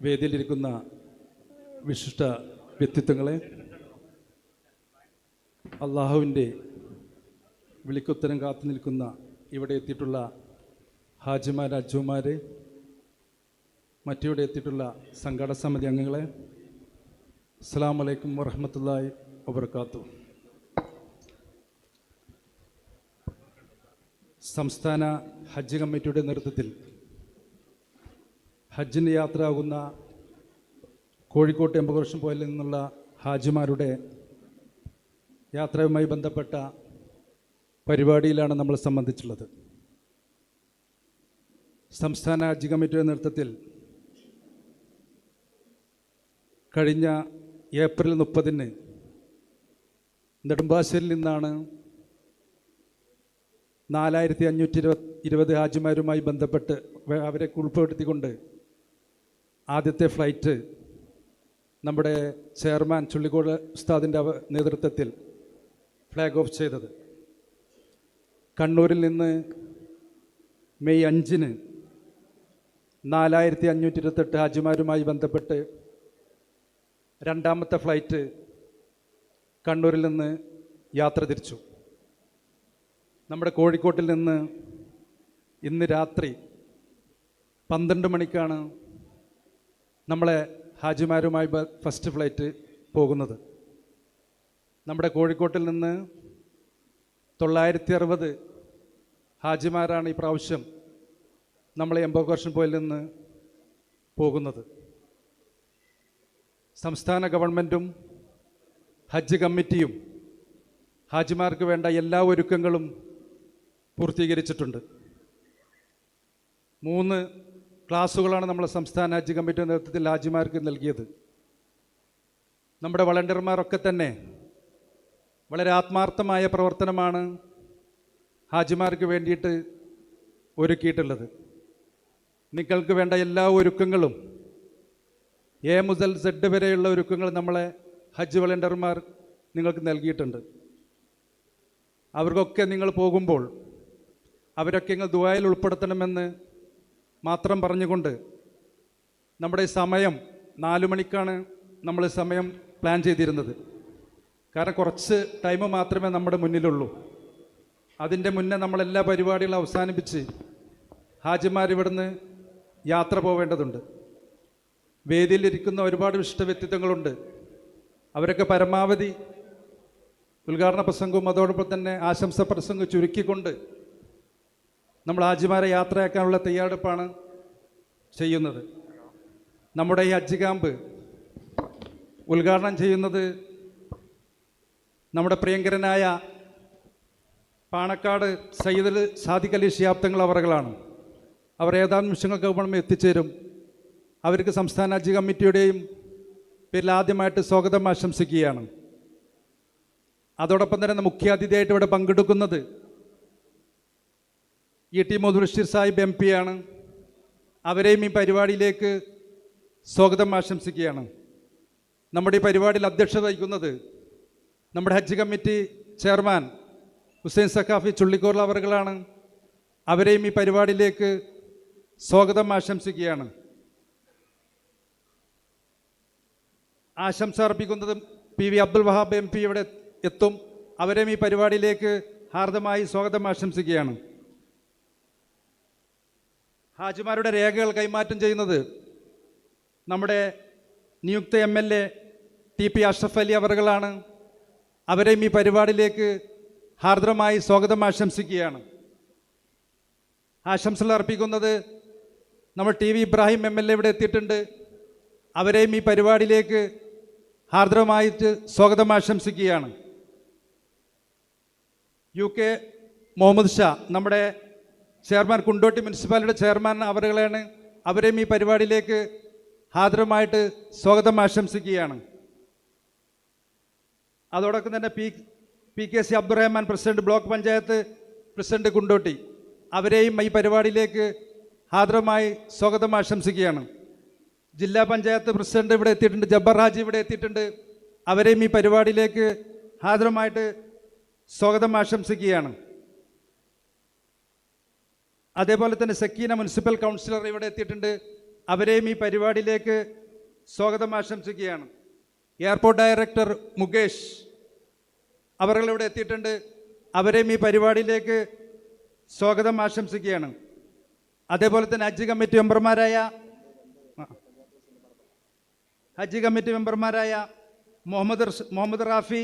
വേദിയിലിരിക്കുന്ന വിശിഷ്ട വ്യക്തിത്വങ്ങളെ, അള്ളാഹുവിൻ്റെ വിളിക്കുത്തരം കാത്തു നിൽക്കുന്ന ഇവിടെ എത്തിയിട്ടുള്ള ഹാജിമാർ, അജ്ജുമാർ, മറ്റിവിടെ എത്തിയിട്ടുള്ള സംഘാടക സമിതി അംഗങ്ങളെ, അസ്സലാമു അലൈക്കും വറഹ്മത്തുള്ളാഹി വബറകാതുഹു. സംസ്ഥാന ഹജ്ജ് കമ്മിറ്റിയുടെ നേതൃത്വത്തിൽ ഹജ്ജിന് യാത്രയാകുന്ന കോഴിക്കോട്ട് എമ്പകർഷം പോയിൽ നിന്നുള്ള ഹാജിമാരുടെ യാത്രയുമായി ബന്ധപ്പെട്ട പരിപാടിയിലാണ് നമ്മൾ സംബന്ധിച്ചുള്ളത്. സംസ്ഥാന ഹജ്ജ് കമ്മിറ്റിയുടെ നേതൃത്വത്തിൽ കഴിഞ്ഞ ഏപ്രിൽ 30-ന് നെടുമ്പാശ്ശേരിയിൽ നിന്നാണ് 4520 ഹാജിമാരുമായി ബന്ധപ്പെട്ട് അവരെ ഉൾപ്പെടുത്തിക്കൊണ്ട് ആദ്യത്തെ ഫ്ലൈറ്റ് നമ്മുടെ ചെയർമാൻ ചുള്ളിക്കോട് ഉസ്താദിൻ്റെ നേതൃത്വത്തിൽ ഫ്ലാഗ് ഓഫ് ചെയ്തത്. കണ്ണൂരിൽ നിന്ന് മെയ് 5-ന് 4528 ഹാജിമാരുമായി ബന്ധപ്പെട്ട് രണ്ടാമത്തെ ഫ്ലൈറ്റ് കണ്ണൂരിൽ നിന്ന് യാത്ര തിരിച്ചു. നമ്മുടെ കോഴിക്കോട്ടിൽ നിന്ന് ഇന്ന് രാത്രി 12 മണിക്കാണ് നമ്മളെ ഹാജിമാരുമായി ഫസ്റ്റ് ഫ്ലൈറ്റ് പോകുന്നത്. നമ്മുടെ കോഴിക്കോട്ടിൽ നിന്ന് 960 ഹാജിമാരാണ് ഈ പ്രാവശ്യം നമ്മളെ എംബോക്കർഷൻ പോയിൽ നിന്ന് പോകുന്നത്. സംസ്ഥാന ഗവൺമെൻറ്റും ഹജ്ജ് കമ്മിറ്റിയും ഹാജിമാർക്ക് വേണ്ട എല്ലാ ഒരുക്കങ്ങളും പൂർത്തീകരിച്ചിട്ടുണ്ട്. 3 ക്ലാസ്സുകളാണ് നമ്മളെ സംസ്ഥാന ഹജ്ജ് കമ്മിറ്റിയുടെ നേതൃത്വത്തിൽ ഹാജിമാർക്ക് നൽകിയത്. നമ്മുടെ വളണ്ടിയർമാരൊക്കെ തന്നെ വളരെ ആത്മാർത്ഥമായ പ്രവർത്തനമാണ് ഹാജിമാർക്ക് വേണ്ടിയിട്ട് ഒരുക്കിയിട്ടുള്ളത്. നിങ്ങൾക്ക് വേണ്ട എല്ലാ ഒരുക്കങ്ങളും എ മുതൽ സെഡ് വരെയുള്ള ഒരുക്കങ്ങൾ നമ്മളെ ഹജ്ജ് വളണ്ടിയർമാർ നിങ്ങൾക്ക് നൽകിയിട്ടുണ്ട്. അവർക്കൊക്കെ നിങ്ങൾ പോകുമ്പോൾ അവരൊക്കെ നിങ്ങൾ ദുആയിൽ ഉൾപ്പെടുത്തണമെന്ന് മാത്രം പറഞ്ഞുകൊണ്ട് നമ്മുടെ സമയം 4 മണിക്കാണ് നമ്മൾ സമയം പ്ലാൻ ചെയ്തിരുന്നത്. കാരണം കുറച്ച് ടൈം മാത്രമേ നമ്മുടെ മുന്നിലുള്ളൂ. അതിൻ്റെ മുന്നേ നമ്മളെല്ലാ പരിപാടികളും അവസാനിപ്പിച്ച് ഹാജിമാർ ഇവിടുന്ന് യാത്ര പോവേണ്ടതുണ്ട്. വേദിയിലിരിക്കുന്ന ഒരുപാട് വിശിഷ്ട വ്യക്തിത്വങ്ങളുണ്ട്. അവരൊക്കെ പരമാവധി ഉദ്ഘാടന പ്രസംഗവും അതോടൊപ്പം തന്നെ ആശംസ പ്രസംഗം ചുരുക്കിക്കൊണ്ട് നമ്മൾ ഹാജിമാരെ യാത്രയാക്കാനുള്ള തയ്യാറെടുപ്പാണ് ചെയ്യുന്നത്. നമ്മുടെ ഈ ഹജ്ജ് ക്യാമ്പ് ഉദ്ഘാടനം ചെയ്യുന്നത് നമ്മുടെ പ്രിയങ്കരനായ പാണക്കാട് സയ്യിദ് സാദിഖ് അലി ശിഹാബ് തങ്ങൾ അവറുകളാണ്. അവർ ഏതാനും നിമിഷങ്ങൾക്ക് മുമ്പ് എത്തിച്ചേരും. അവർക്ക് സംസ്ഥാന ഹജ്ജ് കമ്മിറ്റിയുടെയും പേരിൽ ആദ്യമായിട്ട് സ്വാഗതം ആശംസിക്കുകയാണ്. അതോടൊപ്പം തന്നെ മുഖ്യാതിഥിയായിട്ട് ഇവിടെ പങ്കെടുക്കുന്നത് ടി മുഹമ്മദ് ബഷീർ സാഹിബ് MP ആണ്. അവരെയും ഈ പരിപാടിയിലേക്ക് സ്വാഗതം ആശംസിക്കുകയാണ്. നമ്മുടെ ഈ പരിപാടിയിൽ അധ്യക്ഷത വഹിക്കുന്നത് നമ്മുടെ ഹജ്ജ് കമ്മിറ്റി ചെയർമാൻ ഹുസൈൻ സഖാഫി ചുള്ളിക്കോർല അവറുകളാണ്. അവരെയും ഈ പരിപാടിയിലേക്ക് സ്വാഗതം ആശംസിക്കുകയാണ്. ആശംസ അർപ്പിക്കുന്നത് PV അബ്ദുൽ വഹാബ് MP ഇവിടെ എത്തും. അവരെയും ഈ പരിപാടിയിലേക്ക് ഹാർദമായി സ്വാഗതം ആശംസിക്കുകയാണ്. ഹാജിമാരുടെ രേഖകൾ കൈമാറ്റം ചെയ്യുന്നത് നമ്മുടെ നിയുക്ത MLA TP അഷ്റഫ് അലി അവറുകളാണ്. അവരെയും ഈ പരിപാടിയിലേക്ക് ഹാർദമായി സ്വാഗതം ആശംസിക്കുകയാണ്. ആശംസകൾ അർപ്പിക്കുന്നത് നമ്മൾ TV ഇബ്രാഹിം MLA ഇവിടെ എത്തിയിട്ടുണ്ട്. അവരെയും ഈ പരിപാടിയിലേക്ക് ഹാർദമായിട്ട് സ്വാഗതം ആശംസിക്കുകയാണ്. UK മുഹമ്മദ് ഷാ നമ്മുടെ ചെയർമാൻ, കുണ്ടോട്ടി മുനിസിപ്പാലിറ്റിയുടെ ചെയർമാൻ അവരുകളാണ്. അവരെയും ഈ പരിപാടിയിലേക്ക് ഹാർദമായിട്ട് സ്വാഗതം ആശംസിക്കുകയാണ്. അതോടൊപ്പം തന്നെ PKC Abdurahman president, block panchayat president Kondotty, അവരെയും ഈ പരിപാടിയിലേക്ക് ഹാർദമായി സ്വാഗതം ആശംസിക്കുകയാണ്. ജില്ലാ പഞ്ചായത്ത് പ്രസിഡന്റ് ഇവിടെ എത്തിയിട്ടുണ്ട്, ജബ്ബർ ഹാജി ഇവിടെ എത്തിയിട്ടുണ്ട്. അവരെയും ഈ പരിപാടിയിലേക്ക് ഹാർദമായിട്ട് സ്വാഗതം ആശംസിക്കുകയാണ്. അതേപോലെ തന്നെ സക്കീന മുനിസിപ്പൽ കൗൺസിലർ ഇവിടെ എത്തിയിട്ടുണ്ട്. അവരെയും ഈ പരിപാടിയിലേക്ക് സ്വാഗതം ആശംസിക്കുകയാണ്. എയർപോർട്ട് ഡയറക്ടർ മുകേഷ് അവരിവിടെ എത്തിയിട്ടുണ്ട്. അവരെയും ഈ പരിപാടിയിലേക്ക് സ്വാഗതം ആശംസിക്കുകയാണ്. അതേപോലെ തന്നെ ഹജ്ജ് കമ്മിറ്റി മെമ്പർമാരായ മുഹമ്മദ് റാഫി,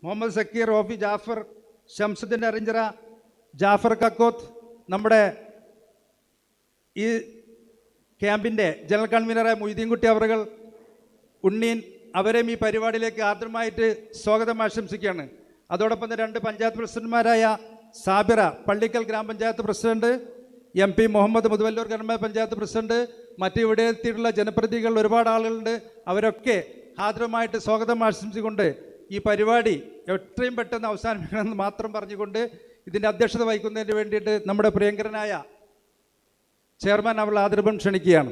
മുഹമ്മദ് സക്കീർ, റോഫി ജാഫർ, ഷംസുദ്ദീൻ അരിഞ്ചിറ, ജാഫർ കക്കോത്ത്, നമ്മുടെ ഈ ക്യാമ്പിൻ്റെ ജനറൽ കൺവീനറായ മൊയ്തീൻകുട്ടി അവറുകൾ, ഉണ്ണീൻ, അവരെയും ഈ പരിപാടിയിലേക്ക് ആദ്യമായിട്ട് സ്വാഗതം ആശംസിക്കുകയാണ്. അതോടൊപ്പം തന്നെ 2 പഞ്ചായത്ത് പ്രസിഡന്റുമാരായ സാബിറ, പള്ളിക്കൽ ഗ്രാമപഞ്ചായത്ത് പ്രസിഡന്റ്, MP മുഹമ്മദ്, മുതുവല്ലൂർ ഗ്രാമപഞ്ചായത്ത് പ്രസിഡന്റ്, മറ്റ് ഇവിടെ എത്തിയിട്ടുള്ള ജനപ്രതിനിധികൾ ഒരുപാട് ആളുകളുണ്ട്. അവരൊക്കെ ഹാജരുമായിട്ട് സ്വാഗതം ആശംസിച്ചുകൊണ്ട് ഈ പരിപാടി എത്രയും പെട്ടെന്ന് അവസാനിപ്പിക്കണമെന്ന് മാത്രം പറഞ്ഞുകൊണ്ട് ഇതിൻ്റെ അധ്യക്ഷത വഹിക്കുന്നതിന് വേണ്ടിയിട്ട് നമ്മുടെ പ്രിയങ്കരനായ ചെയർമാൻ അവൾ ആദരവും ക്ഷണിക്കുകയാണ്.